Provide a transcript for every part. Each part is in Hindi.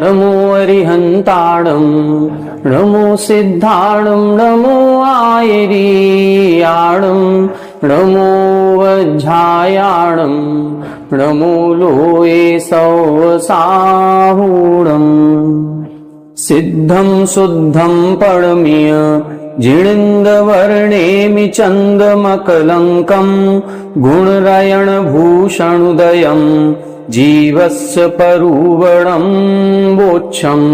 नमो अरिहंताणं नमो सिद्धाणं नमो आयरीयाणं नमो वज्झायाणं नमो लोये सौसाहूणं सिद्धं शुद्धं परमीय जिणिन्दवर्णेमि चन्दमकलङ्कं गुणरयणभूषणुदयं जीवस्य परुवणं वोच्छम्।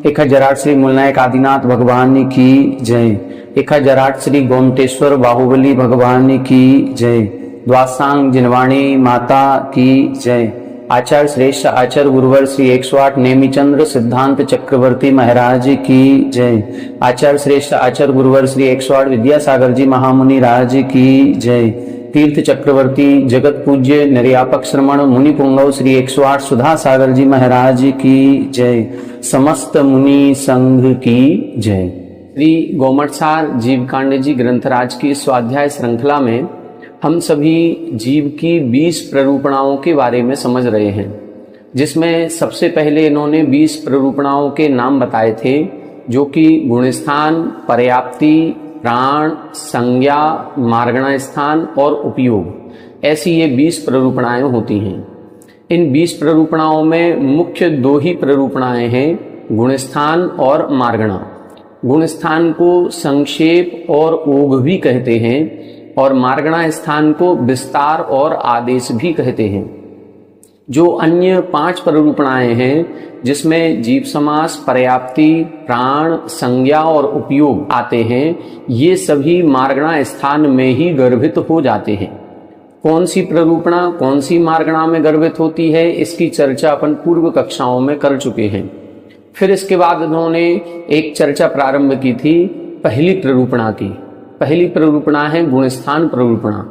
1008 श्री मूलनायक आदिनाथ भगवान की जय। 1008 श्री गोमटेश्वर बाहुबली भगवान की जय। द्वासांग जिनवाणी माता की जय। आचार्य श्रेष्ठ आचार्य गुरुवर श्री 108 नेमिचंद्र सिद्धांत चक्रवर्ती महाराज की जय। आचार्य श्रेष्ठ आचार्य गुरुवर श्री 108 विद्यासागर जी महामुनि राज की जय। तीर्थ चक्रवर्ती जगत पूज्य निर्यापक श्रमण मुनि पुंगव श्री 108 सुधा सागर जी महाराज की जय। समस्त मुनि संघ की जय। श्री गोमटसार जीवकांड जी ग्रंथराज की स्वाध्याय श्रृंखला में हम सभी जीव की 20 प्ररूपणाओं के बारे में समझ रहे हैं, जिसमें सबसे पहले इन्होंने 20 प्ररूपणाओं के नाम बताए थे, जो कि गुणस्थान, पर्याप्ति, प्राण, संज्ञा, मार्गणा स्थान और उपयोग, ऐसी ये 20 प्ररूपणाएं होती हैं। इन 20 प्ररूपणाओं में मुख्य 2 ही प्ररूपणाएं हैं, गुणस्थान और मार्गणा। गुणस्थान को संक्षेप और ओघ भी कहते हैं और मार्गणा स्थान को विस्तार और आदेश भी कहते हैं। जो अन्य 5 प्ररूपणाएं हैं, जिसमें जीव समास, पर्याप्ति, प्राण, संज्ञा और उपयोग आते हैं, ये सभी मार्गणा स्थान में ही गर्भित हो जाते हैं। कौन सी प्ररूपणा कौन सी मार्गणा में गर्भित होती है, इसकी चर्चा अपन पूर्व कक्षाओं में कर चुके हैं। फिर इसके बाद उन्होंने एक चर्चा प्रारंभ की थी पहली प्ररूपणा की। पहली प्ररूपणा है गुणस्थान प्ररूपणा।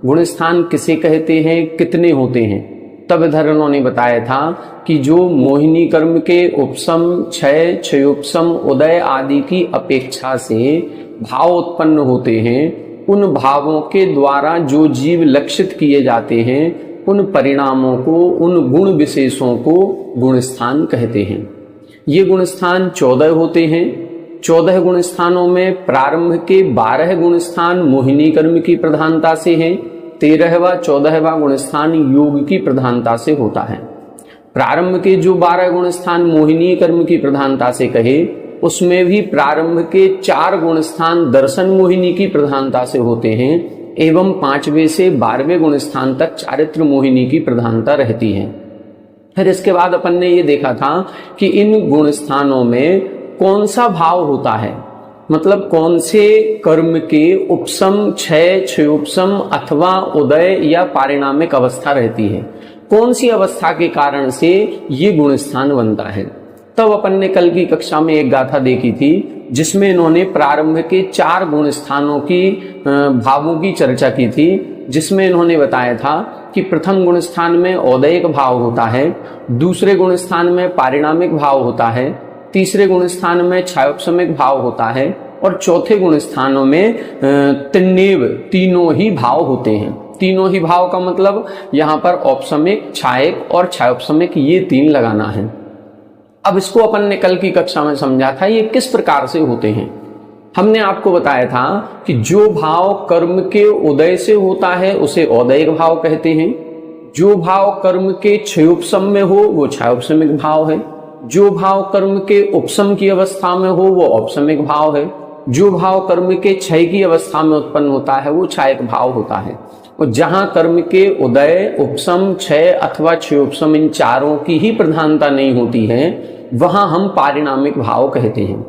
गुणस्थान किसे कहते हैं, कितने होते हैं? तब इधर उन्होंने बताया था कि जो मोहिनी कर्म के उपसम, क्षय, क्षयोपसम, उदय आदि की अपेक्षा से भाव उत्पन्न होते हैं, उन भावों के द्वारा जो जीव लक्षित किए जाते हैं, उन परिणामों को, उन गुण विशेषों को गुणस्थान कहते हैं। ये गुणस्थान 14 होते हैं। 14 गुणस्थानों में प्रारंभ के 12 गुणस्थान मोहिनी कर्म की प्रधानता से हैं। 13वां 14वां गुणस्थान योग की प्रधानता से होता है। प्रारंभ के जो 12 गुणस्थान मोहिनी कर्म की प्रधानता से कहे, उसमें भी प्रारंभ के 4 गुणस्थान दर्शन मोहिनी की प्रधानता से होते हैं एवं 5वें से 12वें गुणस्थान तक चारित्र मोहिनी की प्रधानता रहती है। फिर इसके बाद अपन ने ये देखा था कि इन गुणस्थानों में कौन सा भाव होता है, मतलब कौन से कर्म के उपसम, क्षय, क्षयोपसम अथवा उदय या पारिणामिक अवस्था रहती है, कौन सी अवस्था के कारण से ये गुणस्थान बनता है। तब अपन ने कल की कक्षा में एक गाथा देखी थी, जिसमें इन्होंने प्रारंभ के 4 गुणस्थानों की भावों की चर्चा की थी, जिसमें इन्होंने बताया था कि प्रथम गुणस्थान में औदयिक भाव होता है, दूसरे गुणस्थान में पारिणामिक भाव होता है, तीसरे गुणस्थान में क्षयोपसमिक भाव होता है और चौथे गुणस्थानों में तिन्नेव, तीनों ही भाव होते हैं। तीनों ही भाव का मतलब यहाँ पर औपसमिक, क्षायक और क्षयोपसमिक, ये 3 लगाना है। अब इसको अपन ने कल की कक्षा में समझा था ये किस प्रकार से होते हैं। हमने आपको बताया था कि जो भाव कर्म के उदय से होता है उसे औदयिक भाव कहते हैं, जो भाव कर्म के क्षयोपसम में हो वो क्षयोपसमिक भाव है, जो भाव कर्म के उपसम की अवस्था में हो वो औपसमिक भाव है, जो भाव कर्म के क्षय की अवस्था में उत्पन्न होता है वो क्षायक भाव होता है। और जहां कर्म के उदय, उपसम, क्षय अथवा क्षयोपसम इन चारों की ही प्रधानता नहीं होती है, वहां हम पारिणामिक भाव कहते हैं।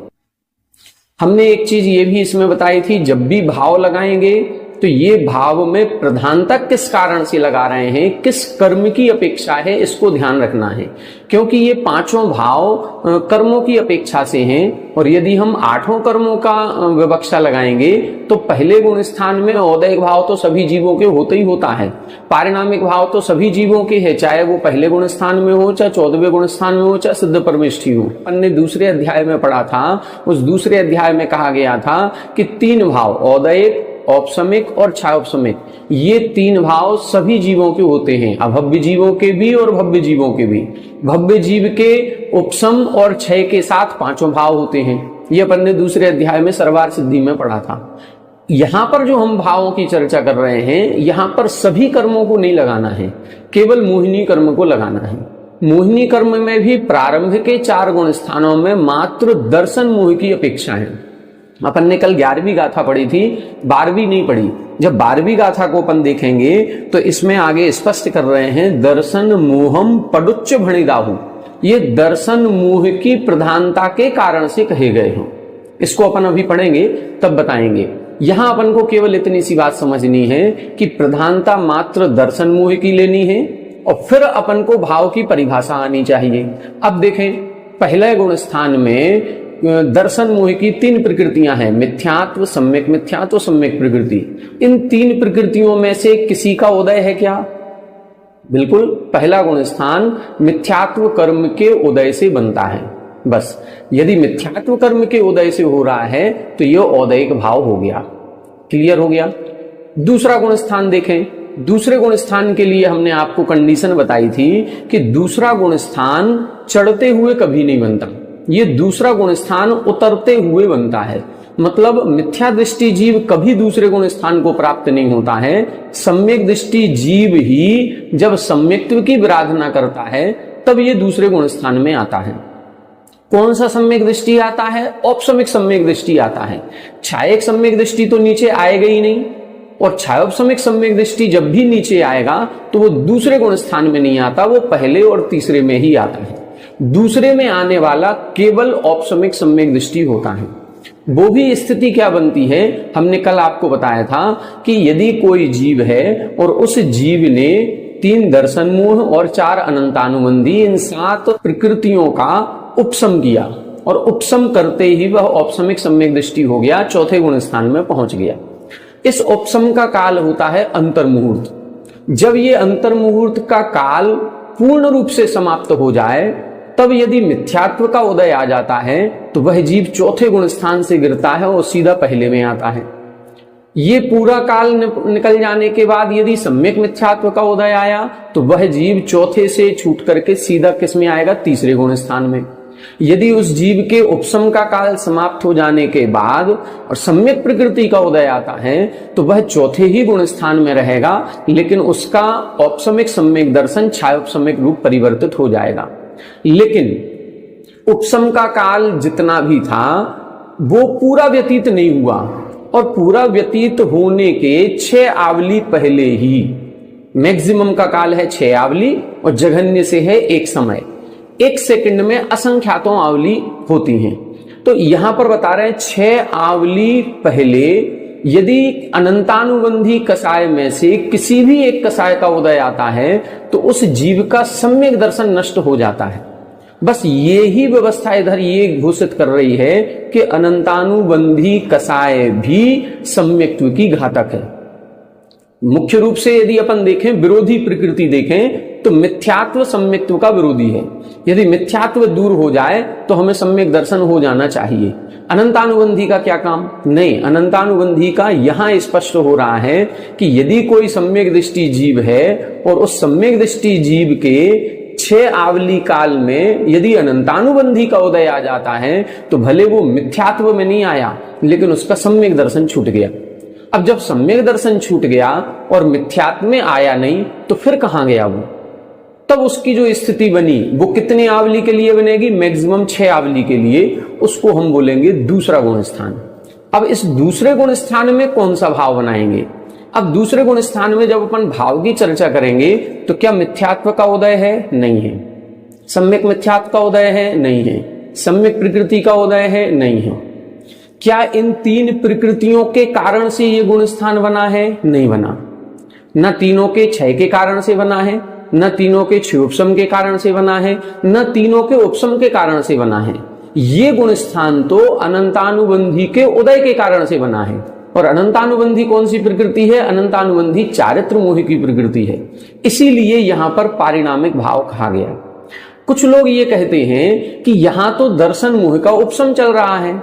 हमने एक चीज ये भी इसमें बताई थी, जब भी भाव लगाएंगे तो ये भाव में प्रधानता किस कारण से लगा रहे हैं, किस कर्म की अपेक्षा है, इसको ध्यान रखना है। क्योंकि ये पांचों भाव कर्मों की अपेक्षा से हैं, और यदि हम आठों कर्मों का विवक्षा लगाएंगे तो पहले गुण स्थान में औदैहिक भाव तो सभी जीवों के होते ही होता है, पारिणामिक भाव तो सभी जीवों के है, चाहे वो पहले गुण स्थान में हो, चाहे 14वें गुण स्थान में हो, चाहे सिद्ध परमेष्ठी हो। अपन ने दूसरे अध्याय में पढ़ा था, उस दूसरे अध्याय में कहा गया था कि तीन भाव औदैहिक, औपसमिक और क्षयोपसमिक, ये तीन भाव सभी जीवों के होते हैं, अभव्य जीवों के भी और भव्य जीवों के भी। भव्य जीव के उपसम और क्षय के साथ पांचों भाव होते हैं, ये अपन ने दूसरे अध्याय में सर्वार सिद्धि में पढ़ा था। यहां पर जो हम भावों की चर्चा कर रहे हैं, यहां पर सभी कर्मों को नहीं लगाना है, केवल मोहिनी कर्म को लगाना है। मोहिनी कर्म में भी प्रारंभ के 4 गुण स्थानों में मात्र दर्शन मोह की अपेक्षा है। अपन ने कल 11वीं गाथा पढ़ी थी, 12वीं नहीं पढ़ी। जब 12वीं गाथा को अपन देखेंगे तो इसमें आगे स्पष्ट कर रहे हैं, दर्शन मोहम पडुच्च भणिदाहु, ये दर्शन मोह की प्रधानता के कारण से कहे गए हो। इसको अपन अभी पढ़ेंगे तब बताएंगे। यहां अपन को केवल इतनी सी बात समझनी है कि प्रधानता मात्र दर्शन मोह की लेनी है, और फिर अपन को भाव की परिभाषा आनी चाहिए। अब देखें, पहले गुण स्थान में दर्शन मोह की 3 प्रकृतियां हैं, मिथ्यात्व, सम्यक मिथ्यात्व, सम्यक प्रकृति। इन 3 प्रकृतियों में से किसी का उदय है क्या? बिल्कुल, पहला गुण स्थान मिथ्यात्व कर्म के उदय से बनता है। बस यदि मिथ्यात्व कर्म के उदय से हो रहा है तो यह औदैहिक भाव हो गया। क्लियर हो गया? दूसरा गुण स्थान देखें। दूसरे गुण स्थान के लिए हमने आपको कंडीशन बताई थी कि दूसरा गुण स्थान चढ़ते हुए कभी नहीं बनता, ये दूसरा गुण स्थान उतरते हुए बनता है। मतलब मिथ्या दृष्टि जीव कभी दूसरे गुण स्थान को प्राप्त नहीं होता है। सम्यक दृष्टि जीव ही जब सम्यक्त्व की विराधना करता है तब ये दूसरे गुण स्थान में आता है। कौन सा सम्यक दृष्टि आता है? औपसमिक सम्यक दृष्टि आता है। छायक सम्यक दृष्टि तो नीचे आएगा ही नहीं, और छायोपसमिक सम्यक दृष्टि जब भी नीचे आएगा तो वो दूसरे गुण स्थान में नहीं आता, वो पहले और तीसरे में ही आता है। दूसरे में आने वाला केवल औपसमिक सम्यक दृष्टि होता है। वो भी स्थिति क्या बनती है, हमने कल आपको बताया था कि यदि कोई जीव है और उस जीव ने 3 दर्शन मोह और 4 अनंतानुबंधी, इन 7 प्रकृतियों का उपसम किया, और उपसम करते ही वह औपसमिक सम्यक दृष्टि हो गया, चौथे गुण स्थान में पहुंच गया। इस उपसम का काल होता है अंतर्मुहूर्त। जब ये अंतर्मुहूर्त का काल पूर्ण रूप से समाप्त हो जाए, तब यदि मिथ्यात्व का उदय आ जाता है तो वह जीव चौथे गुण स्थान से गिरता है और सीधा पहले में आता है। ये पूरा काल निकल जाने के बाद यदि सम्यक मिथ्यात्व का उदय आया तो वह जीव चौथे से छूट करके सीधा किस में आएगा? तीसरे गुण स्थान में। यदि उस जीव के उपसम का काल समाप्त हो जाने के बाद और सम्यक प्रकृति का उदय आता है तो वह चौथे ही गुण स्थान में रहेगा, लेकिन उसका औपसमिक सम्यक दर्शन छायोपसमिक रूप परिवर्तित हो जाएगा। लेकिन उपसम का काल जितना भी था वो पूरा व्यतीत नहीं हुआ, और पूरा व्यतीत होने के 6 आवली पहले ही, मैक्सिमम का काल है 6 आवली और जघन्य से है 1 समय। 1 सेकंड में असंख्यातों आवली होती हैं। तो यहां पर बता रहे हैं 6 आवली पहले यदि अनंतानुबंधी कसाय में से किसी भी एक कसाय का उदय आता है तो उस जीव का सम्यक दर्शन नष्ट हो जाता है। बस ये ही व्यवस्था इधर ये घोषित कर रही है कि अनंतानुबंधी कसाय भी सम्यक्त्व की घातक है। मुख्य रूप से यदि अपन देखें, विरोधी प्रकृति देखें तो मिथ्यात्व सम्यक्त्व का विरोधी है। यदि मिथ्यात्व दूर हो जाए तो हमें सम्यक दर्शन हो जाना चाहिए। अनंतानुबंधी का क्या काम? नहीं, अनंतानुबंधी का यहां स्पष्ट हो रहा है कि यदि कोई सम्यक दृष्टि जीव है और उस सम्यक दृष्टि जीव के 6 आवली काल में यदि अनंतानुबंधी का उदय आ जाता है तो भले वो मिथ्यात्व में नहीं आया लेकिन उसका सम्यक दर्शन छूट गया। अब जब सम्यक दर्शन छूट गया और मिथ्यात्व में आया नहीं तो फिर कहां गया वो? तब उसकी जो स्थिति बनी वो कितने आवली के लिए बनेगी? मैक्सिमम 6 आवली के लिए। उसको हम बोलेंगे दूसरा गुण स्थान। अब इस दूसरे गुण स्थान में कौन सा भाव बनाएंगे? अब दूसरे गुण स्थान में जब अपन भाव की चर्चा करेंगे तो क्या मिथ्यात्व का उदय है? नहीं है। सम्यक मिथ्यात्व का उदय है? नहीं है। सम्यक प्रकृति का उदय है? नहीं है। क्या इन तीन प्रकृतियों के कारण से ये गुण स्थान बना है? नहीं बना। न तीनों के क्षय के कारण से बना है, न तीनों के क्षयोपशम के कारण से बना है, न तीनों के उपशम के कारण से बना है। ये गुण स्थान तो अनंतानुबंधी के उदय के कारण से बना है। और अनंतानुबंधी कौन सी प्रकृति है? अनंतानुबंधी चारित्र मोह की प्रकृति है। इसीलिए यहां पर पारिणामिक भाव कहा गया। कुछ लोग ये कहते हैं कि यहां तो दर्शन मोह का उपशम चल रहा है,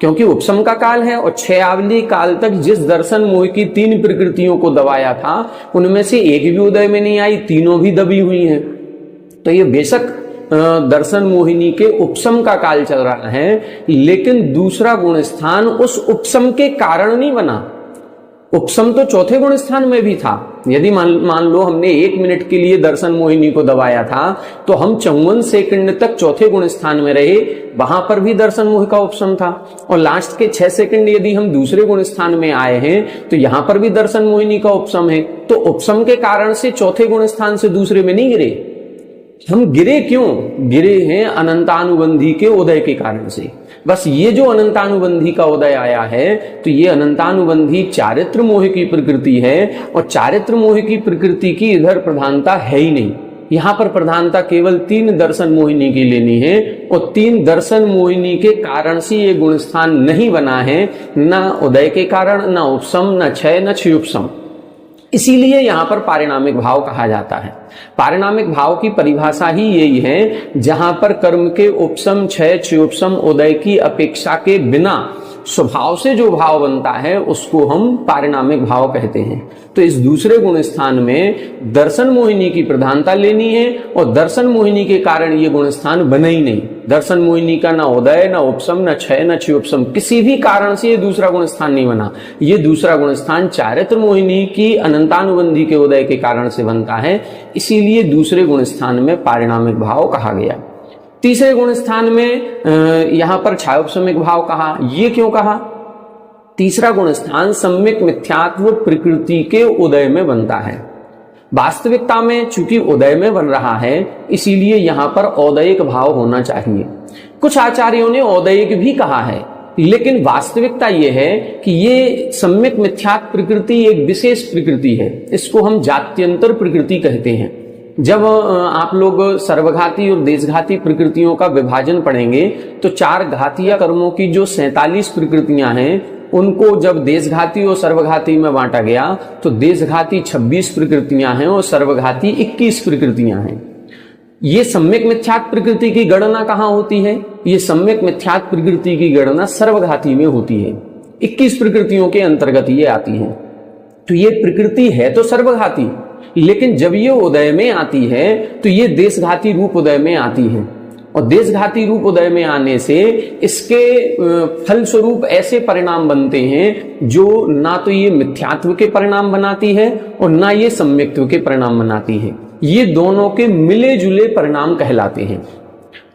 क्योंकि उपशम का काल है और 6 आवली काल तक जिस दर्शन मोह की 3 प्रकृतियों को दबाया था उनमें से एक भी उदय में नहीं आई, तीनों भी दबी हुई हैं। तो ये बेशक दर्शन मोहिनी के उपशम का काल चल रहा है, लेकिन दूसरा गुण स्थान उस उपशम के कारण नहीं बना। उपशम तो चौथे गुण स्थान में भी था। यदि मान लो हमने 1 मिनट के लिए दर्शन मोहिनी को दबाया था तो हम 54 सेकंड तक चौथे गुण स्थान में रहे, वहां पर भी दर्शन मोह का उपशम था। और लास्ट के 6 सेकंड यदि हम दूसरे गुण स्थान में आए हैं तो यहां पर भी दर्शन मोहिनी का उपशम है। तो उपशम के कारण से चौथे गुण स्थान से दूसरे में नहीं गिरे। हम गिरे क्यों? गिरे हैं अनंतानुबंधी के उदय के कारण से। बस ये जो अनंतानुबंधी का उदय आया है तो ये अनंतानुबंधी चारित्र मोह की प्रकृति है, और चारित्र मोह की प्रकृति की इधर प्रधानता है ही नहीं। यहां पर प्रधानता केवल 3 दर्शन मोहिनी की लेनी है, और 3 दर्शन मोहिनी के कारण से ये गुण स्थान नहीं बना है, न उदय के कारण, न उपशम, न क्षय, न क्षयोपशम। इसीलिए यहां पर पारिणामिक भाव कहा जाता है। पारिणामिक भाव की परिभाषा ही यही है, जहां पर कर्म के उपशम, क्षय, क्षयोपशम, उदय की अपेक्षा के बिना स्वभाव से जो भाव बनता है उसको हम पारिणामिक भाव कहते हैं। तो इस दूसरे गुण स्थान में दर्शन मोहिनी की प्रधानता लेनी है, और दर्शन मोहिनी के कारण ये गुण स्थान बने ही नहीं। दर्शन मोहिनी का ना उदय, ना उपशम, ना क्षय, ना क्षयोपशम, किसी भी कारण से ये दूसरा गुण स्थान नहीं बना। ये दूसरा गुण स्थान चारित्र मोहिनी की अनंतानुबंधी के उदय के कारण से बनता है, इसीलिए दूसरे गुण स्थान में पारिणामिक भाव कहा गया। तीसरे गुण स्थान में यहां पर क्षयोपशमिक भाव कहा। ये क्यों कहा? तीसरा गुण स्थान सम्यक मिथ्यात्व प्रकृति के उदय में बनता है। वास्तविकता में चूंकि उदय में बन रहा है, इसीलिए यहां पर औदयिक भाव होना चाहिए। कुछ आचार्यों ने औदयिक भी कहा है, लेकिन वास्तविकता यह है कि ये सम्यक मिथ्यात्व प्रकृति एक विशेष प्रकृति है। इसको हम जात्यंतर प्रकृति कहते हैं। जब आप लोग सर्वघाती और देशघाती प्रकृतियों का विभाजन पढ़ेंगे तो 4 घातीय कर्मों की जो 47 प्रकृतियां हैं उनको जब देशघाती और सर्वघाती में बांटा गया तो देशघाती 26 प्रकृतियां हैं और सर्वघाती 21 प्रकृतियां हैं। ये सम्यक मिथ्यात्व प्रकृति की गणना कहां होती है? ये सम्यक मिथ्यात्व प्रकृति की गणना सर्वघाती में होती है। 21 प्रकृतियों के अंतर्गत ये आती है। तो ये प्रकृति है तो सर्वघाती, लेकिन जब ये उदय में आती है तो ये देशघाती रूप उदय में आती है, और देशघाती रूप उदय में आने से इसके फलस्वरूप ऐसे परिणाम बनते हैं जो ना तो ये मिथ्यात्व के परिणाम बनाती है और ना ये सम्यक्त्व के परिणाम बनाती है। ये दोनों के मिले जुले परिणाम कहलाते हैं।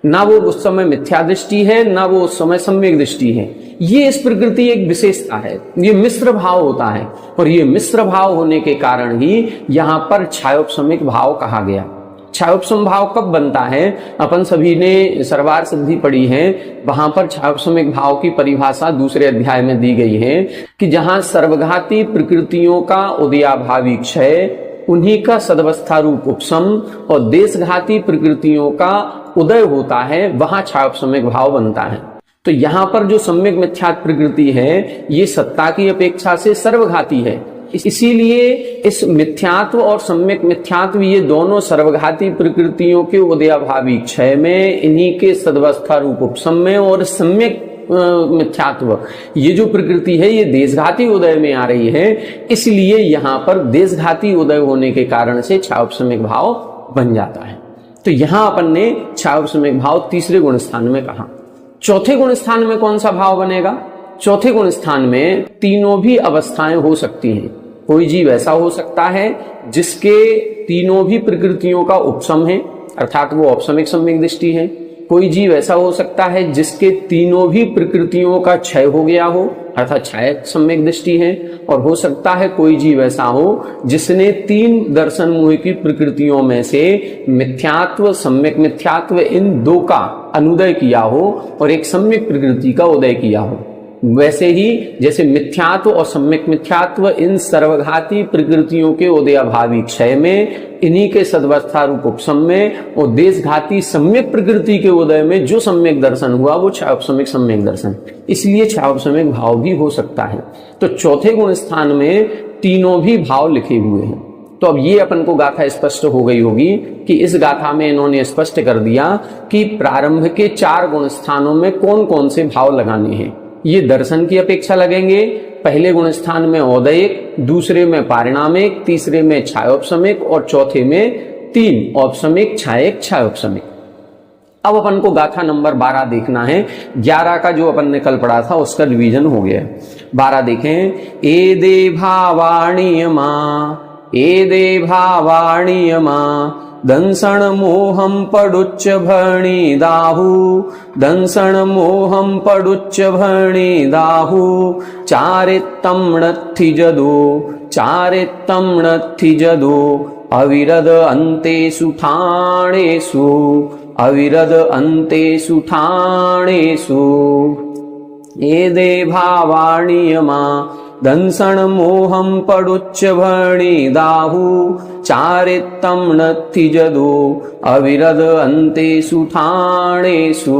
ना वो उस समय मिथ्या दृष्टि है, ना वो उस समय सम्यक दृष्टि है। ये इस प्रकृति एक विशेषता है। ये मिश्र भाव होता है, और ये मिश्र भाव होने के कारण ही यहाँ पर क्षयोपशमिक भाव कहा गया। क्षयोपशम भाव कब बनता है? अपन सभी ने सर्वार सिद्धि पढ़ी है, वहां पर क्षयोपशमिक भाव की परिभाषा दूसरे अध्याय में दी गई है कि जहां सर्वघाती प्रकृतियों का उदयाभावी क्षय, उन्हीं का सदवस्था रूप उपशम और देशघाती प्रकृतियों का उदय होता है, वहां क्षयोपशमिक भाव बनता है। तो यहां पर जो सम्यक मिथ्यात्व प्रकृति है ये सत्ता की अपेक्षा से सर्वघाती है। इसीलिए इस मिथ्यात्व और सम्यक मिथ्यात्व ये दोनों सर्वघाती प्रकृतियों के उदयाभावी क्षय में, इन्हीं के सदवस्था रूप उपशम में, और सम्यक मिथ्यात्व ये जो प्रकृति है ये देशघाती उदय में आ रही है। इसलिए यहां पर देशघाती उदय होने के कारण से क्षयोपशमिक भाव बन जाता है। तो यहां अपन ने क्षयोपशमिक भाव तीसरे गुण स्थान में कहा। चौथे गुण स्थान में कौन सा भाव बनेगा? चौथे गुण स्थान में तीनों भी अवस्थाएं हो सकती हैं। कोई जीव ऐसा हो सकता है जिसके तीनों भी प्रकृतियों का उपशम है, अर्थात वो औपशमिक सम्यक दृष्टि है। कोई जीव ऐसा हो सकता है जिसके तीनों भी प्रकृतियों का क्षय हो गया हो, अर्थात क्षय सम्यक दृष्टि है। और हो सकता है कोई जीव ऐसा हो जिसने 3 दर्शन मोह की प्रकृतियों में से मिथ्यात्व, सम्यक मिथ्यात्व, इन 2 का अनुदय किया हो और एक सम्यक प्रकृति का उदय किया हो। वैसे ही जैसे मिथ्यात्व और सम्यक मिथ्यात्व इन सर्वघाती प्रकृतियों के उदयाभावी क्षय में, इन्हीं के सदवस्था रूप उपशम में, और देशघाती सम्यक प्रकृति के उदय में जो सम्यक दर्शन हुआ वो छायोपशमिक सम्यक दर्शन, इसलिए छायोपशमिक भाव भी हो सकता है। तो चौथे गुण स्थान में तीनों भी भाव लिखे हुए हैं। तो अब ये अपन को गाथा स्पष्ट हो गई होगी कि इस गाथा में इन्होंने स्पष्ट कर दिया कि प्रारंभ के 4 गुण स्थानों में कौन कौन से भाव लगाने हैं। ये दर्शन की अपेक्षा लगेंगे। पहले गुण स्थान में औदयिक, दूसरे में पारिणामिक, तीसरे में छायोपशमिक और चौथे में 3 औपशमिक, छायक, छायोपशमिक। अब अपन को गाथा नंबर 12 देखना है। 11 का जो अपन ने कल पढ़ा था उसका रिवीजन हो गया। 12 देखें। ए दे भावाणीयमा, ए दे भावाणीयमा, दंसण मोहम पडुच्च भरणी दाहु, दंसण मोहम पडुच्च भरणी दाहु, चारित्तम नत्थि जदो, चारित्तम नत्थि जदो, अविरद अन्तेषु ठाणेषु, अविरद अन्तेषु ठाणेषु। ए दे भावाणीयमा, दंसण मोहम पडुच्च भरणी दाहु, चारित्तम नत्थि जदो, अविरद अन्तेषु ठाणेषु।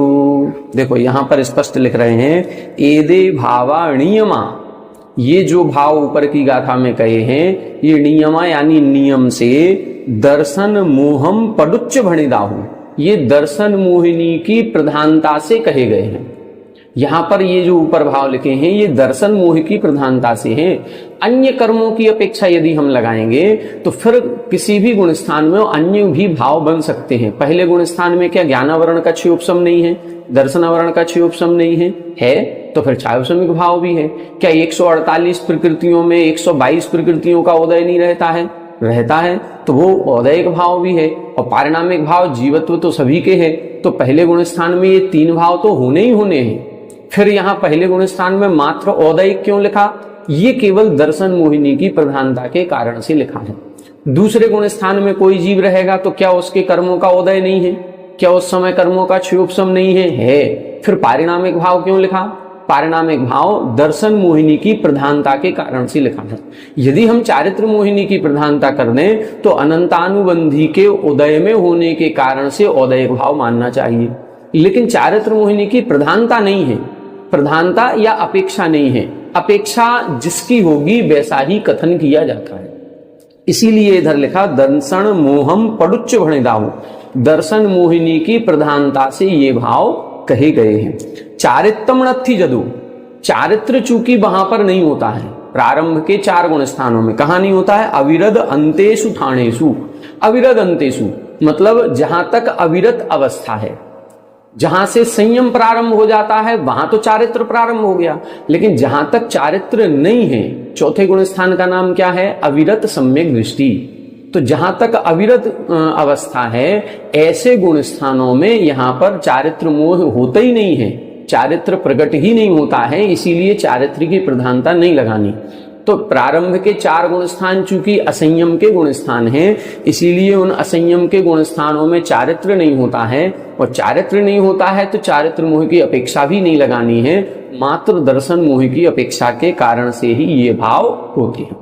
देखो यहां पर स्पष्ट लिख रहे हैं एदे भावा नियमा। ये जो भाव ऊपर की गाथा में कहे हैं ये नियमा यानी नियम से दर्शन मोहम पडुच्च भरणी दाहु, ये दर्शन मोहिनी की प्रधानता से कहे गए हैं। यहां पर ये जो ऊपर भाव लिखे हैं ये दर्शन मोह की प्रधानता से हैं। अन्य कर्मों की अपेक्षा यदि हम लगाएंगे तो फिर किसी भी गुण स्थान में अन्य भी भाव बन सकते हैं। पहले गुण स्थान में क्या ज्ञानावरण का क्षयोपशम नहीं है, दर्शनावरण का क्षयोपशम नहीं है तो फिर छायोपशमिक भाव भी है। क्या 148 प्रकृतियों में 122 प्रकृतियों का उदय नहीं रहता है तो वो औदयिक भाव भी है। और पारिणामिक भाव जीवत्व तो सभी के हैं, तो पहले गुण स्थान में ये 3 भाव तो होने ही होने हैं। फिर यहाँ पहले गुण स्थान में मात्र औदयिक क्यों लिखा? ये केवल दर्शन मोहिनी की प्रधानता के कारण से लिखा है। दूसरे गुण स्थान में कोई जीव रहेगा तो क्या उसके कर्मों का उदय नहीं है? क्या उस समय कर्मों का क्षयोपशम नहीं है? फिर पारिणामिक भाव क्यों लिखा? पारिणामिक भाव दर्शन मोहिनी की प्रधानता के कारण से लिखा है। यदि हम चारित्र मोहिनी की प्रधानता कर दें तो अनंतानुबंधी के उदय में होने के कारण से औदयिक भाव मानना चाहिए, लेकिन चारित्र मोहिनी की प्रधानता नहीं है, प्रधानता या अपेक्षा नहीं है। अपेक्षा जिसकी होगी वैसा ही कथन किया जाता है। इसीलिए इधर लिखा दर्शन मोहम पडुच्च भरणी दाहु, दर्शन मोहिनी की प्रधानता से ये भाव कहे गए हैं। चारित्तम नत्थि जदु, चारित्र चूंकि वहां पर नहीं होता है प्रारंभ के 4 गुण स्थानों में। कहां नहीं होता है? अविरद अंतेषु ठाणेषु। अविरद अंतेषु मतलब जहां तक अविरत अवस्था है, जहां से संयम प्रारंभ हो जाता है वहां तो चारित्र प्रारंभ हो गया, लेकिन जहां तक चारित्र नहीं है, चौथे गुण स्थान का नाम क्या है? अविरत सम्यक दृष्टि। तो जहां तक अविरत अवस्था है ऐसे गुण स्थानों में यहां पर चारित्र मोह होता ही नहीं है, चारित्र प्रकट ही नहीं होता है, इसीलिए चारित्र की प्रधानता नहीं लगानी। तो प्रारंभ के 4 गुण स्थान चूंकि असंयम के गुण स्थान हैं, इसीलिए उन असंयम के गुण स्थानों में चारित्र नहीं होता है, और चारित्र नहीं होता है तो चारित्र मोह की अपेक्षा भी नहीं लगानी है, मात्र दर्शन मोह की अपेक्षा के कारण से ही ये भाव होते हैं।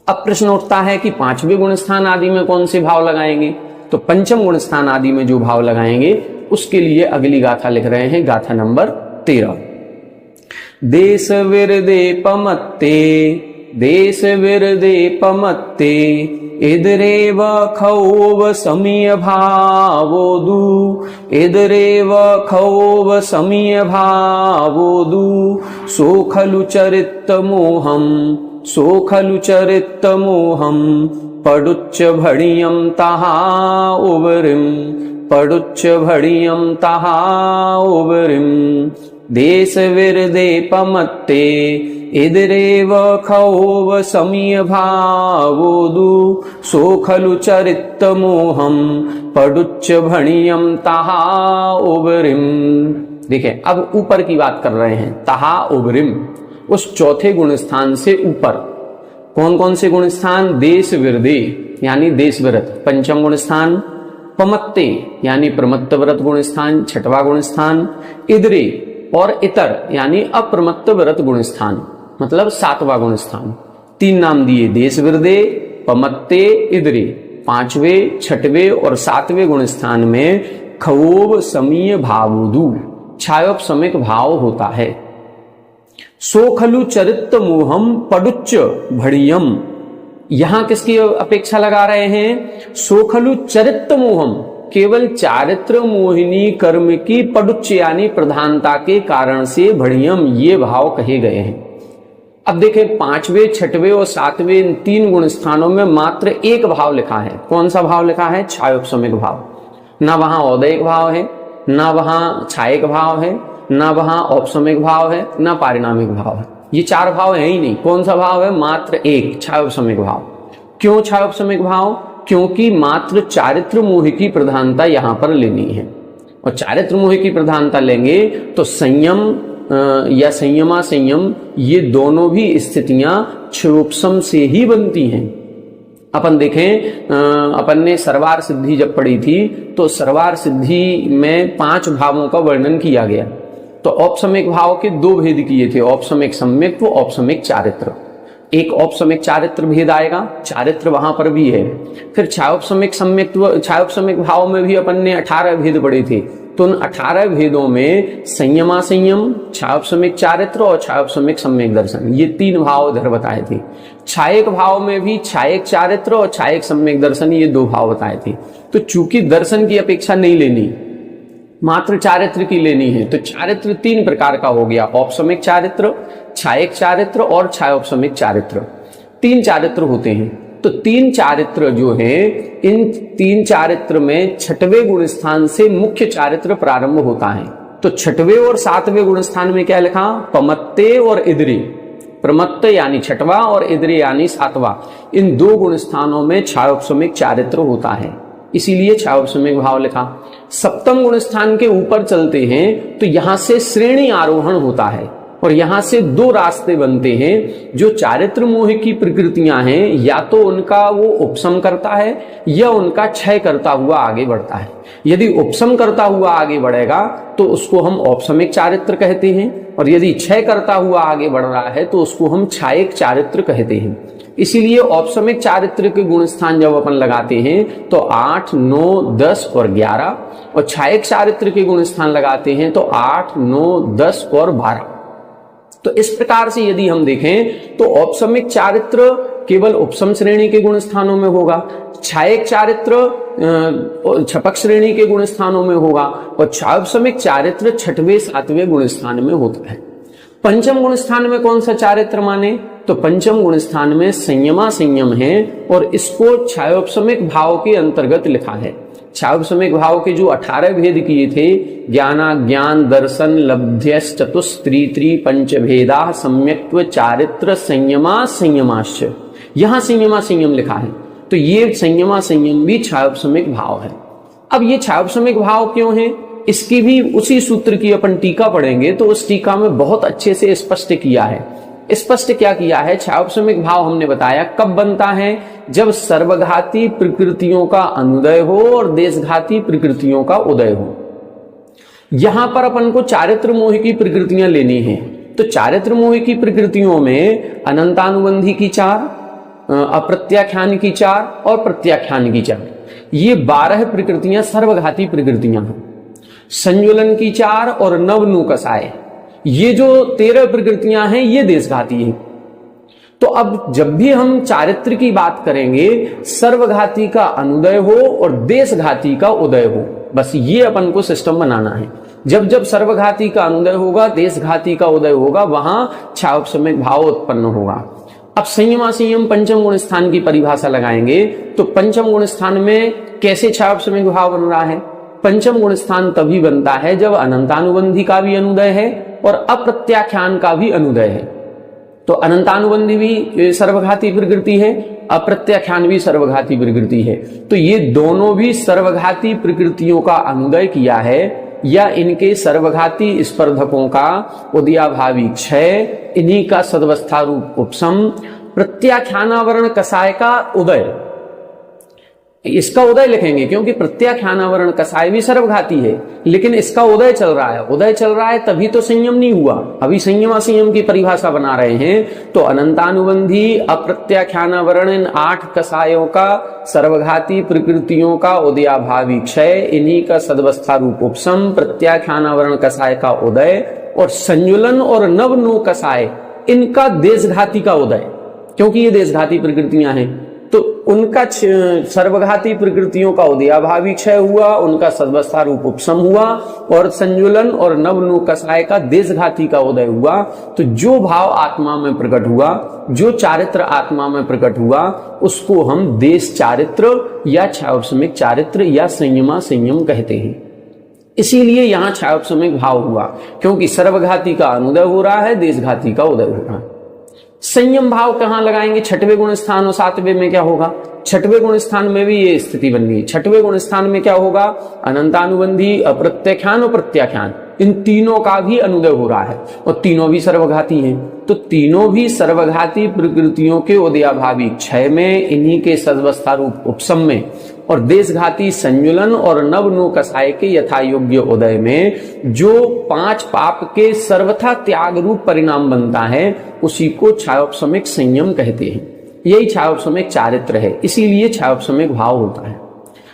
अब प्रश्न उठता है कि 5वें गुण स्थान आदि में कौन से भाव लगाएंगे? तो पंचम गुण स्थान आदि में जो भाव लगाएंगे उसके लिए अगली गाथा लिख रहे हैं, गाथा नंबर 13। देश विरदे पमत्ते, देश विरदे पमत्ते, इदरेव खौव समीय भावोदु, इदरेव खौव समीय भावोदु, सो खलु चरित्त मोहम, सो खलु चरित्त मोहम, पडुच्च भणियम तहा उबरिम, पडुच्च भणियम तहा उबरिम। देश विरदे पमत्ते, इदरेव खौव समीय भावोदु, सो खलु चरित्त मोहम, पडुच्च भणियम तहा उबरिम। देखिए अब ऊपर की बात कर रहे हैं, तहा उबरिम, उस चौथे गुण स्थान से ऊपर। कौन कौन से गुण स्थान? देश विरदे यानी देश व्रत पंचम गुण स्थान, पमत्ते यानी प्रमत्त व्रत गुण स्थान छठवां गुण स्थान, इदरे और इतर यानी अप्रमत्त व्रत गुण स्थान, मतलब 7वां गुण स्थान। 3 नाम दिए, देश विरदे, पमत्ते, इदरे। 5वें, 6वें और 7वें गुण स्थान में खवोब समीय भावुदु, छायोपशमिक भाव होता है। सो खलु चरित्र मोहम पडुच्च भड़ियम, यहां किसकी अपेक्षा लगा रहे हैं? सो खलु चरित्र मोहम, केवल चारित्र मोहिनी कर्म की पडुच्च यानी प्रधानता के कारण से भड़ियम ये भाव कहे गए हैं। अब देखें 5वें, 6वें और 7वें इन 3 गुण स्थानों में मात्र एक भाव लिखा है। कौन सा भाव लिखा है? छायोपशमिक भाव। ना वहां औदयिक भाव है, ना वहां छायिक भाव है, ना वहां औपशमिक भाव है, ना पारिणामिक भाव है। ये 4 भाव है ही नहीं। कौन सा भाव है? मात्र एक, छायोपशमिक भाव। क्यों छायोपशमिक भाव? क्योंकि मात्र चारित्र मोह की प्रधानता यहां पर लेनी है, और चारित्र मोह की प्रधानता लेंगे तो संयम या संयमा संयम ये दोनों भी स्थितियां क्षयोपशम से ही बनती हैं। अपन देखें, अपन ने सर्वार सिद्धि जब पढ़ी थी तो सर्वार सिद्धि में 5 भावों का वर्णन किया गया। तो औपशमिक भाव के 2 भेद किए थे, औपशमिक सम्यक्त्व, औपशमिक चारित्र। एक औपशमिक चारित्र भेद आएगा, चारित्र वहां पर भी है। फिर छायोपशमिक सम्यक्त्व, छायोपशमिक भाव में भी अपन ने 18 भेद पढ़े थे। तो उन 18 भेदों में संयमा संयम, छायोपशमिक चारित्र और छायोपशमिक सम्यक दर्शन, ये 3 भाव इधर बताए थे। छायक भाव में भी छायक चारित्र और छायक सम्यक दर्शन, ये 2 भाव बताए थे। तो चूंकि दर्शन की अपेक्षा नहीं लेनी, मात्र चारित्र की लेनी है, तो चारित्र 3 प्रकार का हो गया, औपशमिक चारित्र, छायक चारित्र और छायोपशमिक चारित्र। 3 चारित्र होते हैं। तो 3 चारित्र जो है, इन 3 चारित्र में 6वें गुण स्थान से मुख्य चारित्र प्रारंभ होता है। तो 6वें और 7वें गुण स्थान में क्या लिखा? पमत्ते और इदरे। प्रमत्त यानी 6वां और इदरे यानी 7वां, इन 2 गुण स्थानों में छायोपशमिक चारित्र होता है, इसीलिए छायोपशमिक भाव लिखा। 7वें गुण स्थान के ऊपर चलते हैं तो यहां से श्रेणी आरोहण होता है, और यहां से 2 रास्ते बनते हैं। जो चारित्र मोह की प्रकृतियां हैं, या तो उनका वो उपशम करता है या उनका क्षय करता हुआ आगे बढ़ता है। यदि उपशम करता हुआ आगे बढ़ेगा तो उसको हम औपशमिक चारित्र कहते हैं, और यदि क्षय करता हुआ आगे बढ़ रहा है तो उसको हम छायक चारित्र कहते हैं। इसीलिए औपशमिक चारित्र के गुण स्थान जब अपन लगाते हैं तो 8, 9, 10 और 11, और छायक चारित्र के गुण स्थान लगाते हैं तो 8, 9, 10 और 12। तो इस प्रकार से यदि हम देखें तो औपशमिक चारित्र केवल उपशम श्रेणी के गुण स्थानों में होगा, छायक चारित्र छपक श्रेणी के गुण स्थानों में होगा, और छायोपशमिक चारित्र 6वें 7वें गुण स्थान में होता है। पंचम गुण स्थान में कौन सा चारित्र माने? तो पंचम गुण स्थान में संयमा संयम है, और इसको छायोपशमिक भाव के अंतर्गत लिखा है। छायोपशमिक भाव के जो 18 भेद किए थे, ज्ञाना ज्ञान दर्शन लब्ध्यस चतुस्त्री पंच भेदा सम्यक्त्व चारित्र संयमा संयमाश्च, यहां संयमा संयम लिखा है। तो ये संयमा संयम भी छायोपशमिक भाव है। अब ये छायोपशमिक भाव क्यों है, इसकी भी उसी सूत्र की अपन टीका पढ़ेंगे तो उस टीका में बहुत अच्छे से स्पष्ट किया है। स्पष्ट क्या किया है? छायोपशमिक भाव हमने बताया कब बनता है? जब सर्वघाती प्रकृतियों का अनुदय हो और देशघाती प्रकृतियों का उदय हो। यहां पर अपन को चारित्र मोह की प्रकृतियां लेनी है। तो चारित्र मोह की प्रकृतियों में अनंतानुबंधी की 4, अप्रत्याख्यान की 4 और प्रत्याख्यान की 4, ये 12 प्रकृतियां सर्वघाती प्रकृतियां हैं। संजुलन की 4 और नवनुकसाय, ये जो 13 प्रकृतियां हैं ये देशघाती हैं। तो अब जब भी हम चारित्र की बात करेंगे, सर्वघाती का अनुदय हो और देशघाती का उदय हो, बस ये अपन को सिस्टम बनाना है। जब जब सर्वघाती का अनुदय होगा, देशघाती का उदय होगा, वहां छायोपशमिक भाव उत्पन्न होगा। अब संयमा संयम पंचम गुण स्थान की परिभाषा लगाएंगे तो पंचम गुण स्थान में कैसे छायोपशमिक भाव बन रहा है? पंचम गुण स्थान तभी बनता है जब अनंतानुबंधी का भी अनुदय है और अप्रत्याख्यान का भी अनुदय है। तो अनंतानुबंधी भी सर्वघाती प्रकृति है, अप्रत्याख्यान भी सर्वघाती प्रकृति है। तो ये दोनों भी सर्वघाती प्रकृतियों का अनुदय किया है, या इनके सर्वघाती स्पर्धकों का उदयाभावी क्षय, इन्हीं का सदवस्था रूप उपशम, प्रत्याख्यानावरण कसाय का उदय, इसका उदय लिखेंगे क्योंकि प्रत्याख्यानावरण कसाय भी सर्वघाती है, लेकिन इसका उदय चल रहा है। उदय चल रहा है तभी तो संयम नहीं हुआ। अभी संयम असंयम की परिभाषा बना रहे हैं। तो अनंतानुबंधी अप्रत्याख्यानावरण इन 8 कसायों का, सर्वघाती प्रकृतियों का उदयाभावी क्षय, इन्हीं का सदवस्था रूप उपशम, प्रत्याख्यानावरण कसाय का उदय और संजुलन और नवनु कसाय इनका देशघाती का उदय, क्योंकि ये देशघाती प्रकृतियां हैं। तो उनका सर्वघाती प्रकृतियों का उदयाभावी क्षय हुआ, उनका सदवस्था रूप उपशम हुआ और संजुलन और नवनु कसाय का देशघाती का उदय हुआ। तो जो भाव आत्मा में प्रकट हुआ, जो चारित्र आत्मा में प्रकट हुआ, उसको हम देश चारित्र या क्षयोपशमिक चारित्र या संयमा संयम कहते हैं। इसीलिए यहां क्षयोपशमिक भाव हुआ, क्योंकि सर्वघाती का अनुदय हो रहा है, देशघाती का उदय हो रहा है। संयम भाव कहां लगाएंगे? 6वें गुण स्थान और 7वें में क्या होगा? 6वें गुण स्थान में भी ये स्थिति बन गई। 6वें गुण स्थान में क्या होगा? अनंतानुबंधी, अप्रत्याख्यान और प्रत्याख्यान, इन तीनों का भी अनुदय हो रहा है और तीनों भी सर्वघाती हैं। तो तीनों भी सर्वघाती प्रकृतियों के उदयाभावी क्षय में, इन्हीं के सदवस्था रूप उपशम में और देशघाती संजुलन और नवनु कसाय के यथा योग्य उदय में जो 5 पाप के सर्वथा त्याग रूप परिणाम बनता है, उसी को क्षयोपशमिक संयम कहते हैं। यही क्षयोपशमिक चारित्र है, इसीलिए क्षयोपशमिक भाव होता है।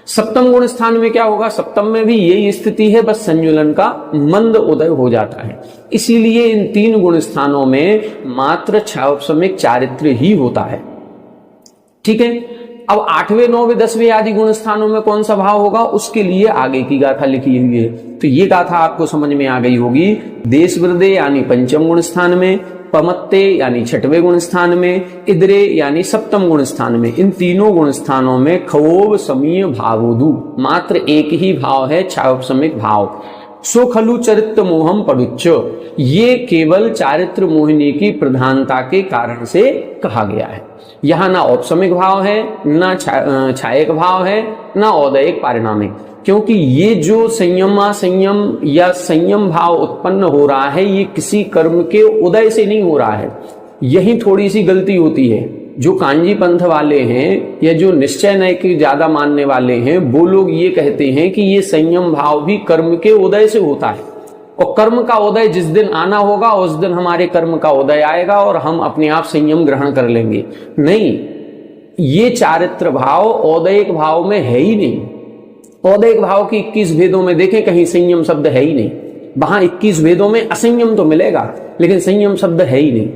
7वें गुण स्थान में क्या होगा? 7वें में भी यही स्थिति है, बस संजुलन का मंद उदय हो जाता है। इसीलिए इन 3 गुण स्थानों में मात्र क्षयोपशमिक चारित्र ही होता है। ठीक है। अब 8वें, 9वें, 10वें आदि गुण स्थानों में कौन सा भाव होगा, उसके लिए आगे की गाथा लिखी हुई है। तो ये गाथा आपको समझ में आ गई होगी। देश वृदे यानी 5वें गुण स्थान में, पमत्ते यानी 6वें गुण स्थान में, इद्रे यानी 7वें गुण स्थान में, इन तीनों गुण स्थानों में खवोब समीय भावोदु मात्र एक ही भाव है, क्षयोपशमिक भाव। सो खलु चरित्र मोहम पड़ुच्च, ये केवल चारित्र मोहिनी की प्रधानता के कारण से कहा गया है। यहां ना औपशमिक भाव है, ना छायक भाव है, ना औदयिक पारिणामिक, क्योंकि ये जो संयमा संयम या संयम भाव उत्पन्न हो रहा है, ये किसी कर्म के उदय से नहीं हो रहा है। यही थोड़ी सी गलती होती है। जो कांजी पंथ वाले हैं या जो निश्चय नय के ज्यादा मानने वाले हैं, वो लोग ये कहते हैं कि ये संयम भाव भी कर्म के उदय से होता है और कर्म का उदय जिस दिन आना होगा उस दिन हमारे कर्म का उदय आएगा और हम अपने आप संयम ग्रहण कर लेंगे। नहीं, ये चारित्र भाव औदयिक भाव में है ही नहीं। औदयिक भाव की 21 भेदों में देखें, कहीं संयम शब्द है ही नहीं। वहां 21 भेदों में असंयम तो मिलेगा, लेकिन संयम शब्द है ही नहीं।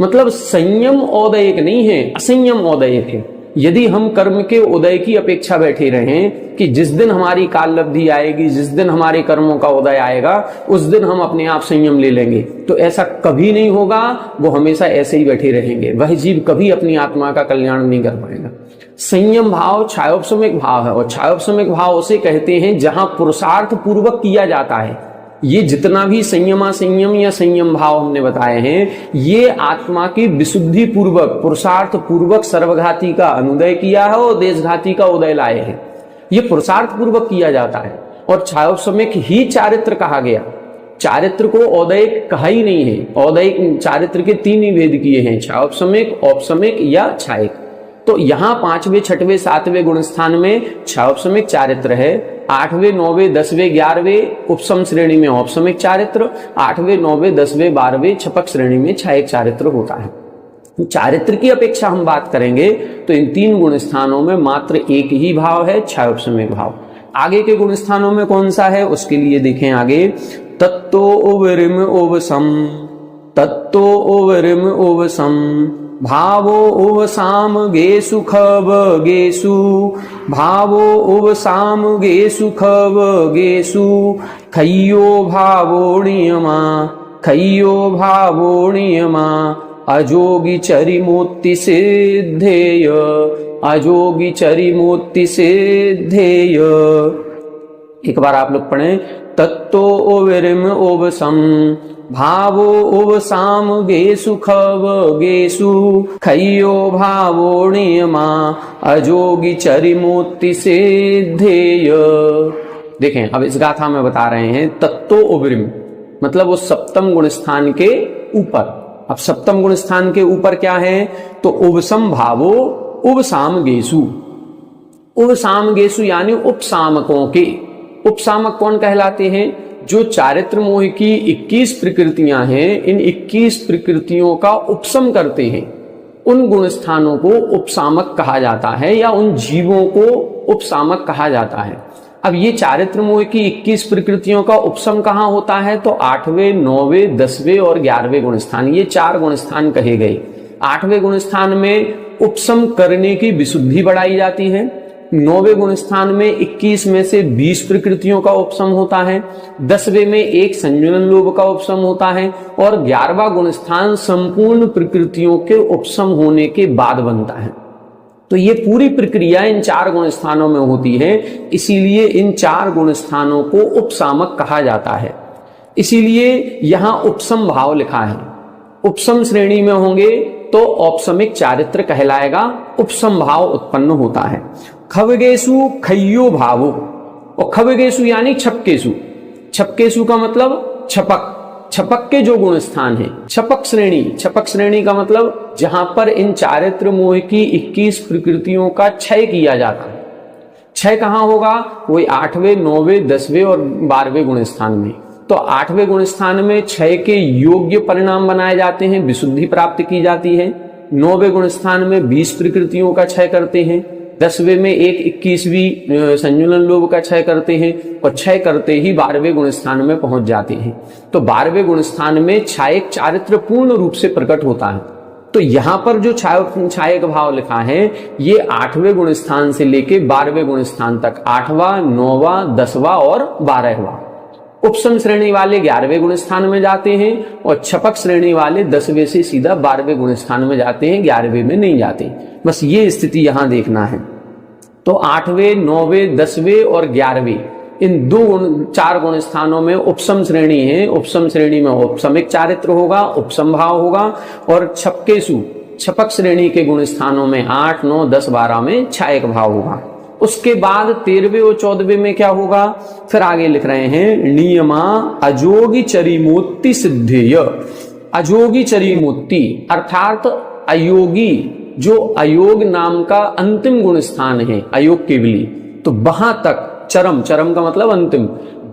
मतलब संयम औदयिक नहीं है, असंयम औदयिक है। यदि हम कर्म के उदय की अपेक्षा बैठे रहें कि जिस दिन हमारी काल लब्धि आएगी, जिस दिन हमारे कर्मों का उदय आएगा, उस दिन हम अपने आप संयम ले लेंगे, तो ऐसा कभी नहीं होगा। वो हमेशा ऐसे ही बैठे रहेंगे। वह जीव कभी अपनी आत्मा का कल्याण नहीं कर पाएगा। संयम भाव क्षयोपशमिक भाव है और क्षयोपशमिक भाव उसे कहते हैं जहां पुरुषार्थ पूर्वक किया जाता है। ये जितना भी संयमा संयम या संयम भाव हमने बताए हैं, ये आत्मा की विशुद्धि पूर्वक, पुरुषार्थ पूर्वक सर्वघाती का अनुदय किया है और देशघाती का उदय लाए हैं। ये पुरुषार्थ पूर्वक किया जाता है और क्षयोपशमिक ही चारित्र कहा गया। चारित्र को औदयिक कहा ही नहीं है। औदयिक चारित्र के 3 ही भेद किए हैं, क्षयोपशमिक, औपशमिक या छायक। तो यहां 5वें, 6वें, 7वें गुण स्थान में क्षयोपशमिक चारित्र है। 8वें, 9वें, 10वें, 11वें उपशम श्रेणी में औपशमिक चारित्र, 8वें, 9वें, 10वें, 12वें छपक श्रेणी में छायक चारित्र होता है। चारित्र की अपेक्षा हम बात करेंगे तो इन 3 गुण स्थानों में मात्र एक ही भाव है, क्षयोपशमिक भाव। आगे के गुण स्थानों में कौन सा है, उसके लिए देखें आगे। तत्तो ओवरिम ओवसम, तत्तो ओवरिम ओवसम, भावो उवसाम गेसु खव गेसु, भावो उवसाम गेसु खव गेसु, खय्यो भावो नियमा, खय्यो भावो नियमा, अजोगी चरिमोत्ति सिद्धेय, अजोगी चरिमोत्ति सिद्धेय। एक बार आप लोग पढ़ें। तत्तो ओवरिम ओवसम, भावो उवसाम गेसु खव गेसु, खय्यो भावो नियमा, अजोगी चरिमोत्ति सिद्धेय। देखें, अब इस गाथा में बता रहे हैं तत्तो उवरिम, मतलब वो 7वें गुण स्थान के ऊपर। अब 7वें गुण स्थान के ऊपर क्या है, तो उवसम भावो उवसाम गेसु। उपसामगेषु यानी उपसामकों के। उपसामक कौन कहलाते हैं? जो चारित्र मोह की 21 प्रकृतियां हैं, इन 21 प्रकृतियों का उपशम करते हैं, उन गुण स्थानों को उपसामक कहा जाता है या उन जीवों को उपसामक कहा जाता है। अब ये चारित्र मोह की 21 प्रकृतियों का उपशम कहाँ होता है? तो 8वें, 9वें, 10वें और 11वें गुण स्थान, ये 4 गुण स्थान कहे गए। 8वें गुण स्थान में उपशम करने की विशुद्धि बढ़ाई जाती है। 9वें गुण स्थान में 21 में से 20 प्रकृतियों का उपशम होता है। 10वें में 1 संजुलन लोभ का उपशम होता है और 11वां गुण स्थान संपूर्ण प्रकृतियों के उपशम होने के बाद बनता है। तो ये पूरी प्रक्रिया इन 4 गुण स्थानों में होती है, इसीलिए इन 4 गुण स्थानों को उपसामक कहा जाता है। इसीलिए यहां उपशम भाव लिखा है। उपशम श्रेणी में होंगे तो औपशमिक चारित्र कहलाएगा, उपशम भाव उत्पन्न होता है। खवगेशु खय्यो भावो, और खवगेशु यानी छपकेशु। छपकेशु का मतलब छपक, छपक के जो गुण स्थान है। छपक श्रेणी, छपक श्रेणी का मतलब जहां पर इन चारित्र मोह की 21 प्रकृतियों का क्षय किया जाता है। क्षय कहां होगा? वही 8वें, 9वें, 10वें और 12वें गुण स्थान में। तो 8वें गुण स्थान में क्षय के योग्य परिणाम बनाए जाते हैं, विशुद्धि प्राप्त की जाती है। 9वें गुण स्थान में 20 प्रकृतियों का क्षय करते हैं। 10वें में 21वीं संजुलन लोभ का क्षय करते हैं और क्षय करते ही 12वें गुण स्थान में पहुंच जाते हैं। तो 12वें गुण स्थान में छायक चारित्र पूर्ण रूप से प्रकट होता है। तो यहां पर जो छायक भाव लिखा है, ये 8वें गुण स्थान से लेके 12वें गुण स्थान तक, 8वां, 9वां, 10वां और 12वां। उपशम श्रेणी वाले 11वें गुण स्थान में जाते हैं और छपक श्रेणी वाले 10वें से सीधा 12वें गुण स्थान में जाते हैं, 11वें में नहीं जाते। बस ये स्थिति यहां देखना है। तो 8वें, 9वें, 10वें और 11वें, इन 4 गुण स्थानों में उपशम श्रेणी है। उपशम श्रेणी में उपशमिक चारित्र होगा, उपशम भाव होगा। और छपकेशु, छपक श्रेणी के गुण स्थानों में 8, 9, 10, 12 में छायक भाव होगा। उसके बाद 13वें और 14वें में क्या होगा? फिर आगे लिख रहे हैं, नियमा अजोगी चरिमोत्ति सिद्धेय। अजोगी चरिमोत्ति अर्थात अयोगी, जो अयोग नाम का अंतिम गुण स्थान है, अयोग केवली, तो वहां तक चरम, चरम का मतलब अंतिम,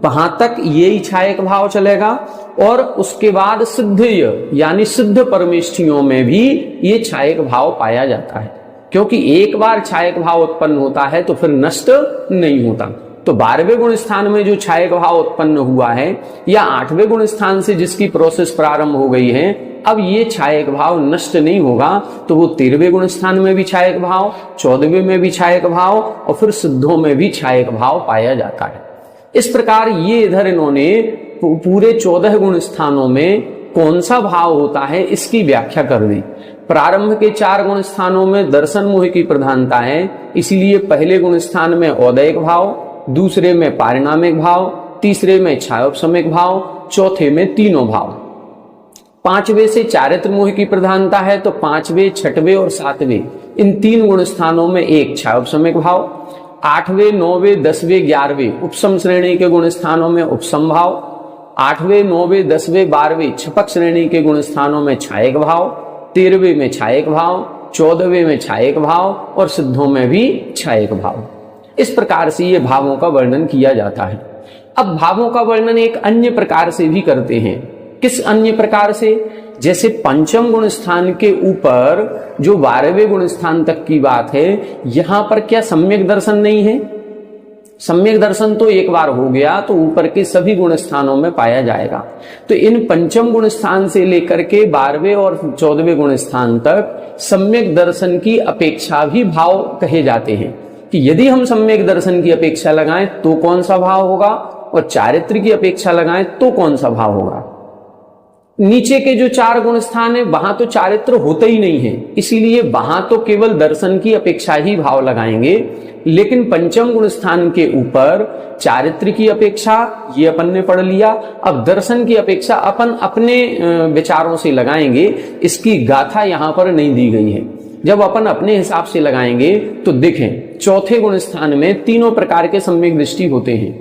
वहां तक यही छायक भाव चलेगा। और उसके बाद सिद्धेय यानी सिद्ध परमेष्ठियों में भी ये छायक भाव पाया जाता है, क्योंकि एक बार छायक भाव उत्पन्न होता है तो फिर नष्ट नहीं होता। तो 12वें गुण स्थान में जो छायक भाव उत्पन्न हुआ है या 8वें गुण स्थान से जिसकी प्रोसेस प्रारंभ हो गई है, अब ये छायक भाव नष्ट नहीं होगा, तो वो 13वें गुण स्थान में भी छायक भाव, 14वें में भी छायक भाव और फिर सिद्धों में भी छायक भाव पाया जाता है। इस प्रकार ये इधर इन्होंने पूरे 14 गुण स्थानों में कौन सा भाव होता है इसकी व्याख्या कर दी। प्रारंभ के 4 गुण स्थानों में दर्शन मोह की प्रधानता है, इसलिए पहले गुण स्थान में औदयिक भाव, दूसरे में पारिणामिक भाव, तीसरे में छायोपशमिक भाव, चौथे में तीनों भाव। 5वें से चारित्र मोह की प्रधानता है, तो 5वें, 6वें और 7वें इन 3 गुण स्थानों में एक छायोपशमिक भाव। 8वें, 9वें, 10वें, 11वें उपशम श्रेणी के गुण स्थानों में उपशम भाव। 8वें, 9वें, 10वें, 12वें छपक श्रेणी के गुण स्थानों में छायक भाव। 13वें में छायक भाव, 14वें में छायक भाव और सिद्धों में भी छायक भाव। इस प्रकार से ये भावों का वर्णन किया जाता है। अब भावों का वर्णन एक अन्य प्रकार से भी करते हैं। किस अन्य प्रकार से? जैसे पंचम गुण स्थान के ऊपर जो 12वें गुण स्थान तक की बात है, यहां पर क्या सम्यक दर्शन नहीं है? सम्यक दर्शन तो एक बार हो गया तो ऊपर के सभी गुण स्थानों में पाया जाएगा। तो इन पंचम गुण स्थान से लेकर के 12वें और 14वें गुण स्थान तक सम्यक दर्शन की अपेक्षा भी भाव कहे जाते हैं कि यदि हम सम्यक दर्शन की अपेक्षा लगाएं तो कौन सा भाव होगा और चारित्र की अपेक्षा लगाएं तो कौन सा भाव होगा। नीचे के जो 4 गुण स्थान है वहां तो चारित्र होता ही नहीं है, इसीलिए वहां तो केवल दर्शन की अपेक्षा ही भाव लगाएंगे। लेकिन पंचम गुण स्थान के ऊपर चारित्र की अपेक्षा ये अपन ने पढ़ लिया, अब दर्शन की अपेक्षा अपन अपने विचारों से लगाएंगे। इसकी गाथा यहां पर नहीं दी गई है। जब अपन अपने हिसाब से लगाएंगे तो देखें, चौथे गुण स्थान में तीनों प्रकार के सम्यक दृष्टि होते हैं,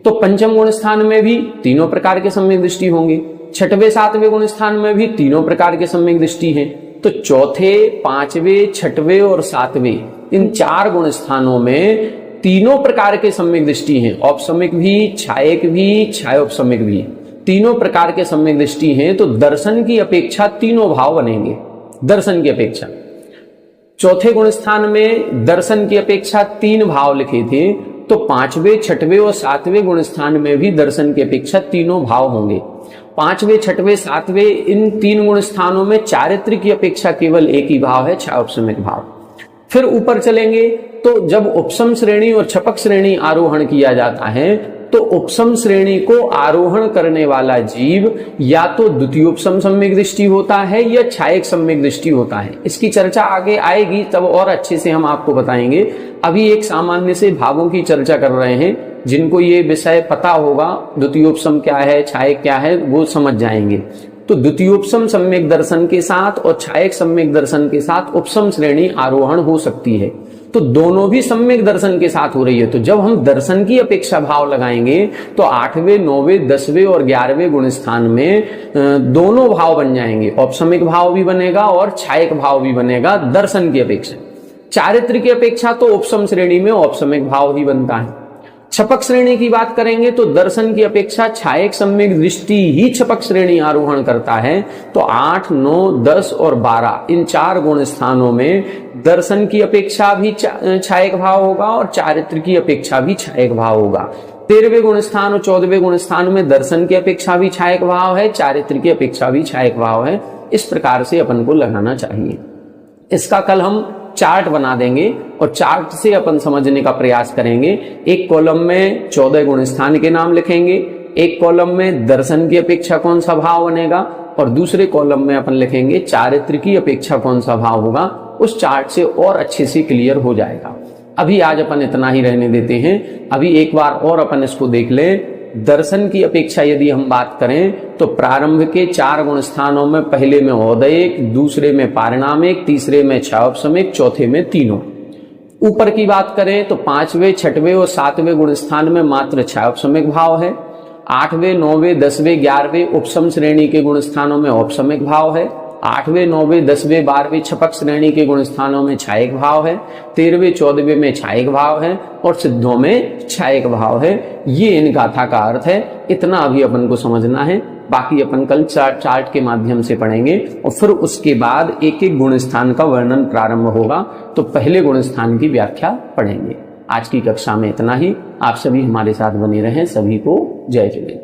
तो पंचम गुण स्थान में भी तीनों प्रकार के सम्यक दृष्टि होंगे। 6वें 7वें गुण स्थान में भी तीनों प्रकार के सम्यक दृष्टि हैं। तो चौथे, 5वें, 6वें और 7वें इन 4 गुण स्थानों में तीनों प्रकार के सम्यक दृष्टि हैं, औपसम्यक भी, छायक भी, छायोपसम्यक भी, तीनों प्रकार के सम्यक दृष्टि हैं। तो दर्शन की अपेक्षा तीनों भाव बनेंगे, दर्शन की अपेक्षा। चौथे गुण स्थान में दर्शन की अपेक्षा 3 भाव लिखे थे, तो 5वें, 6वें और 7वें गुण स्थान में भी दर्शन की अपेक्षा तीनों भाव होंगे। 5वें, 6वें, 7वें इन 3 गुण स्थानों में चारित्र की अपेक्षा केवल एक ही भाव है, छायोपसम्यक भाव। फिर ऊपर चलेंगे तो जब उपसम श्रेणी और छपक श्रेणी आरोहण किया जाता है, तो उपसम श्रेणी को आरोहण करने वाला जीव या तो द्वितीयोपसम सम्यक दृष्टि होता है या छायक सम्यक दृष्टि होता है। इसकी चर्चा आगे आएगी, तब और अच्छे से हम आपको बताएंगे। अभी एक सामान्य से भावों की चर्चा कर रहे हैं, जिनको ये विषय पता होगा, द्वितीयोपसम क्या है, छायक क्या है, वो समझ जाएंगे। तो द्वितीयोपसम सम्यक दर्शन के साथ और छायक सम्यक दर्शन के साथ उपसम श्रेणी आरोहण हो सकती है। तो दोनों भी सम्यक दर्शन के साथ हो रही है। तो जब हम दर्शन की अपेक्षा भाव लगाएंगे तो 8वें, 9वें, 10वें और 11वें गुण स्थान में दोनों भाव बन जाएंगे, औपसम्यक भाव भी बनेगा और छायक भाव भी बनेगा दर्शन की अपेक्षा। चारित्र की अपेक्षा तो उपसम श्रेणी में औपसम्यक भाव ही बनता है। छपक श्रेणी की बात करेंगे तो दर्शन की अपेक्षा छायक सम्यक दृष्टि ही छपक श्रेणी आरोहण करता है। तो 8, 9, 10 और 12 इन 4 गुण स्थानों में दर्शन की अपेक्षा भी छायक भाव होगा और चारित्र की अपेक्षा भी छायक भाव होगा। 13वें गुण स्थान और 14वें गुण स्थान में दर्शन की अपेक्षा भी छायक भाव है, चारित्र की अपेक्षा भी छायक भाव है। इस प्रकार से अपन को लगाना चाहिए। इसका कल हम चार्ट बना देंगे और चार्ट से अपन समझने का प्रयास करेंगे। एक कॉलम में 14 गुण स्थान के नाम लिखेंगे, एक कॉलम में दर्शन की अपेक्षा कौन सा भाव बनेगा और दूसरे कॉलम में अपन लिखेंगे चारित्र की अपेक्षा कौन सा भाव होगा। उस चार्ट से और अच्छे से क्लियर हो जाएगा। अभी आज अपन इतना ही रहने देते हैं। अभी एक बार और अपन इसको देख लें। दर्शन की अपेक्षा यदि हम बात करें तो प्रारंभ के 4 गुण स्थानों में पहले में औदयिक, दूसरे में पारिणामिक, तीसरे में छायोपसमिक, चौथे में तीनों। ऊपर की बात करें तो 5वें, 6वें और 7वें गुण स्थान में मात्र छायोपसमिक भाव है। 8वें, 9वें, 10वें, 11वें उपसम श्रेणी के गुण स्थानों में औपसमिक भाव है। 8वें, 9वें, 10वें, 12वें छपक श्रेणी के गुण स्थानों में छायक भाव है। 13वें, 14वें में छायक भाव है और सिद्धों में छायक भाव है। ये इन गाथा का अर्थ है। इतना अभी अपन को समझना है, बाकी अपन कल चार्ट के माध्यम से पढ़ेंगे और फिर उसके बाद एक एक गुण स्थान का वर्णन प्रारंभ होगा। तो पहले गुण स्थान की व्याख्या पढ़ेंगे। आज की कक्षा में इतना ही। आप सभी हमारे साथ बने रहें। सभी को जय जय।